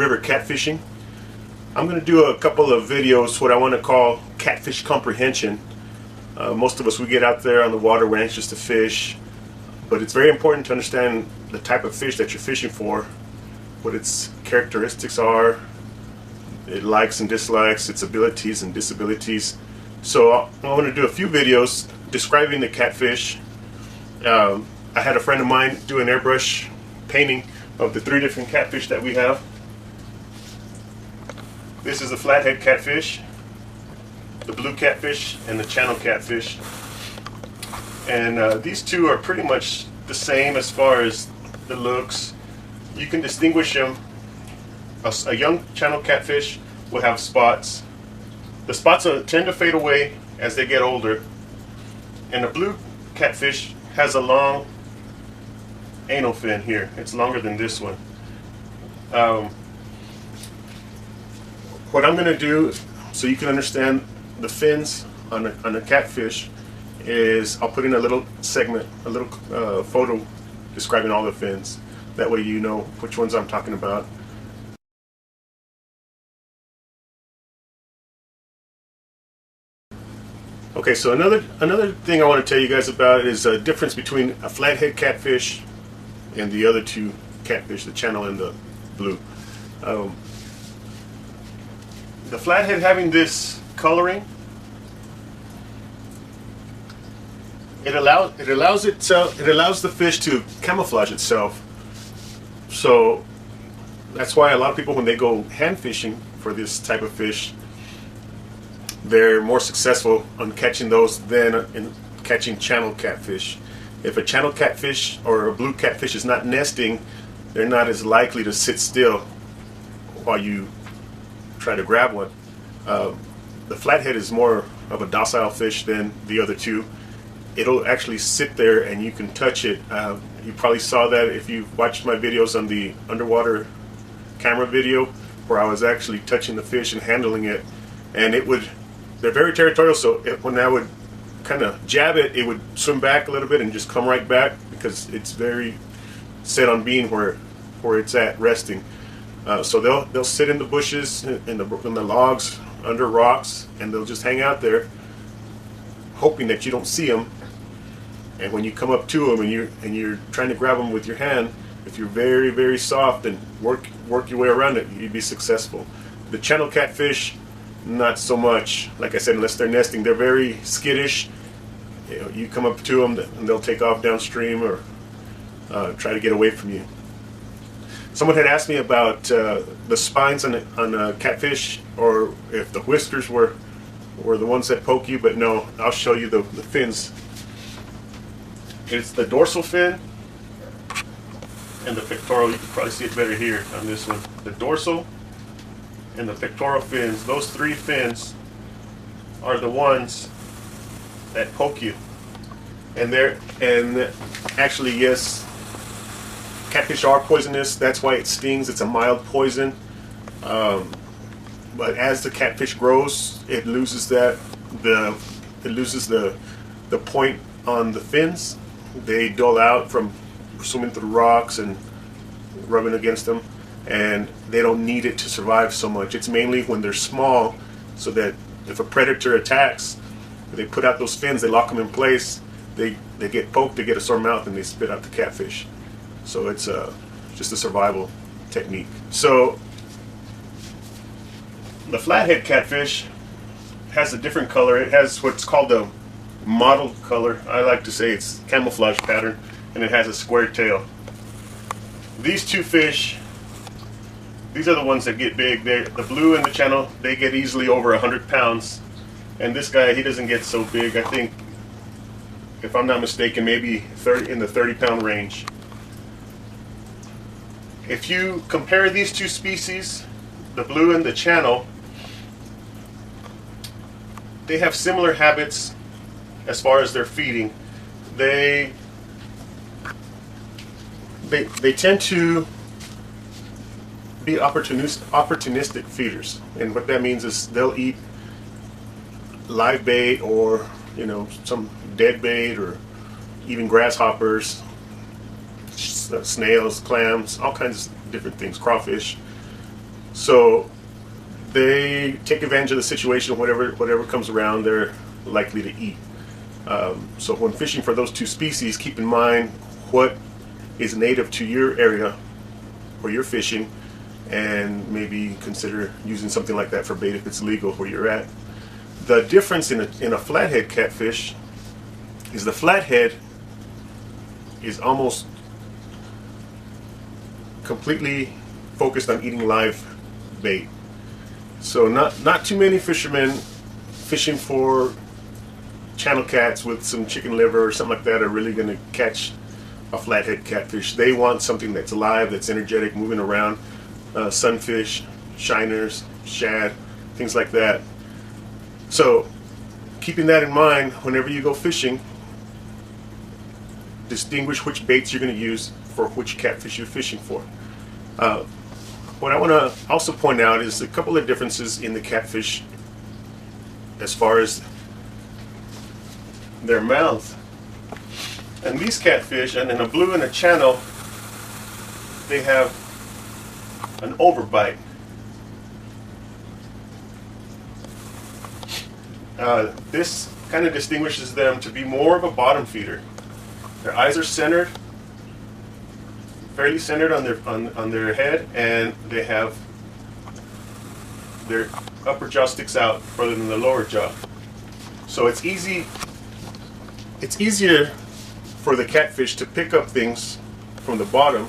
river catfishing. I'm going to do a couple of videos, what I want to call catfish comprehension. Most of us, we get out there on the water, we're anxious to fish, but it's very important to understand the type of fish that you're fishing for, what its characteristics are, its likes and dislikes, its abilities and disabilities. So I want to do a few videos describing the catfish. I had a friend of mine do an airbrush painting of the 3 different catfish that we have. This is the flathead catfish, the blue catfish, and the channel catfish. And these two are pretty much the same as far as the looks. You can distinguish them. A young channel catfish will have spots. The spots tend to fade away as they get older. And the blue catfish has a long anal fin here. It's longer than this one. What I'm going to do, so you can understand the fins on a catfish, is I'll put in a little segment, a little photo describing all the fins. That way you know which ones I'm talking about. Okay, so another thing I want to tell you guys about is a difference between a flathead catfish and the other 2 catfish, the channel and the blue. The flathead having this coloring, it allows the fish to camouflage itself. So that's why a lot of people, when they go hand fishing for this type of fish, they're more successful on catching those than in catching channel catfish. If a channel catfish or a blue catfish is not nesting, they're not as likely to sit still while you try to grab one. The flathead is more of a docile fish than the other 2. It'll actually sit there and you can touch it. You probably saw that if you watched my videos on the underwater camera video, where I was actually touching the fish and handling it, and they're very territorial, so when I would kind of jab it, it would swim back a little bit and just come right back, because it's very set on being where it's at, resting. So they'll sit in the bushes, in the logs, under rocks, and they'll just hang out there, hoping that you don't see them. And when you come up to them and you're trying to grab them with your hand, if you're very, very soft and work your way around it, you'd be successful. The channel catfish, not so much. Like I said, unless they're nesting, they're very skittish. You come up to them and they'll take off downstream or try to get away from you. Someone had asked me about the spines on a catfish, or if the whiskers were the ones that poke you, but no, I'll show you the fins. It's the dorsal fin and the pectoral. You can probably see it better here on this one. The dorsal and the pectoral fins, those 3 fins are the ones that poke you. And actually, yes, catfish are poisonous. That's why it stings. It's a mild poison. But as the catfish grows, it loses the point on the fins. They dull out from swimming through rocks and rubbing against them, and they don't need it to survive so much. It's mainly when they're small, so that if a predator attacks, they put out those fins, they lock them in place, they get poked, they get a sore mouth, and they spit out the catfish. So it's just a survival technique. So the flathead catfish has a different color. It has what's called the mottled color. I like to say it's camouflage pattern, and it has a square tail. These 2 fish, these are the ones that get big. The blue and the channel, they get easily over 100 pounds. And this guy, he doesn't get so big. I think, if I'm not mistaken, maybe in the 30-pound range. If you compare these 2 species, the blue and the channel, they have similar habits as far as their feeding. They tend to be opportunistic feeders, and what that means is they'll eat live bait, or some dead bait, or even grasshoppers, snails, clams, all kinds of different things, crawfish. So they take advantage of the situation. Whatever comes around, they're likely to eat. So when fishing for those two species, keep in mind what is native to your area where you're fishing, and maybe consider using something like that for bait if it's legal where you're at. The difference in a flathead catfish is the flathead is almost completely focused on eating live bait. So not too many fishermen fishing for channel cats with some chicken liver or something like that are really going to catch a flathead catfish. They want something that's alive, that's energetic, moving around. Sunfish, shiners, shad, things like that. So keeping that in mind, whenever you go fishing, distinguish which baits you're going to use for which catfish you're fishing for. What I want to also point out is a couple of differences in the catfish as far as their mouth. And these catfish, and in a blue and a channel, they have an overbite. This kind of distinguishes them to be more of a bottom feeder. Their eyes are centered, fairly centered on their head, and they have their upper jaw sticks out further than the lower jaw. So it's easier for the catfish to pick up things from the bottom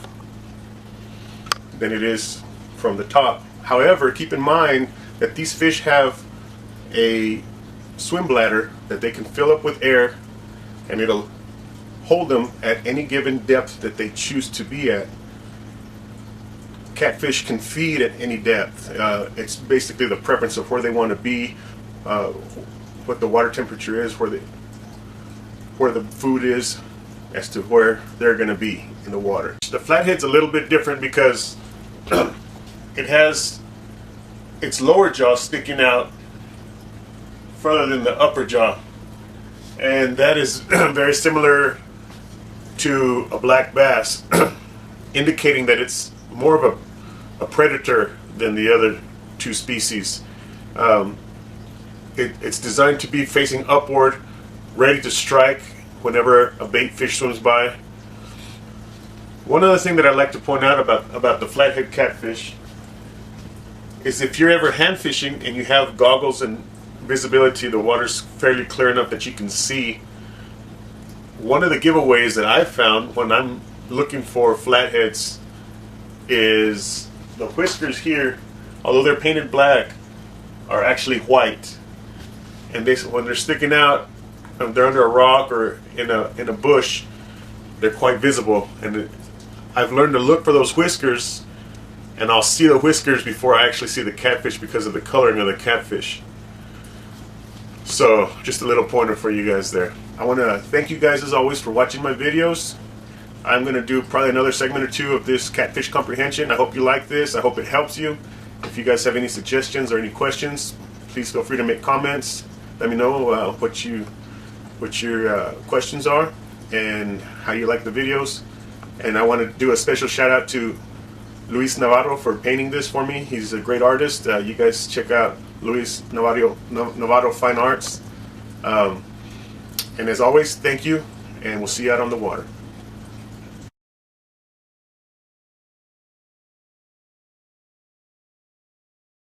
than it is from the top. However, keep in mind that these fish have a swim bladder that they can fill up with air, and it'll hold them at any given depth that they choose to be at. Catfish can feed at any depth. It's basically the preference of where they want to be, what the water temperature is, where the food is, as to where they're going to be in the water. The flathead's a little bit different because it has its lower jaw sticking out further than the upper jaw, and that is very similar to a black bass, indicating that it's more of a predator than the other two species. It's designed to be facing upward, ready to strike whenever a bait fish swims by. One other thing that I'd like to point out about the flathead catfish is if you're ever hand fishing and you have goggles and visibility, the water's fairly clear enough that you can see. One of the giveaways that I've found when I'm looking for flatheads is the whiskers here, although they're painted black, are actually white. And when they're sticking out, they're under a rock or in a bush, they're quite visible. And I've learned to look for those whiskers, and I'll see the whiskers before I actually see the catfish because of the coloring of the catfish. So just a little pointer for you guys there. I want to thank you guys as always for watching my videos. I'm going to do probably another segment or two of this catfish comprehension. I hope you like this. I hope it helps you. If you guys have any suggestions or any questions, please feel free to make comments. Let me know what your questions are and how you like the videos. And I want to do a special shout out to Luis Navarro for painting this for me. He's a great artist. You guys check out Luis Navarro Fine Arts. And as always, thank you, and we'll see you out on the water.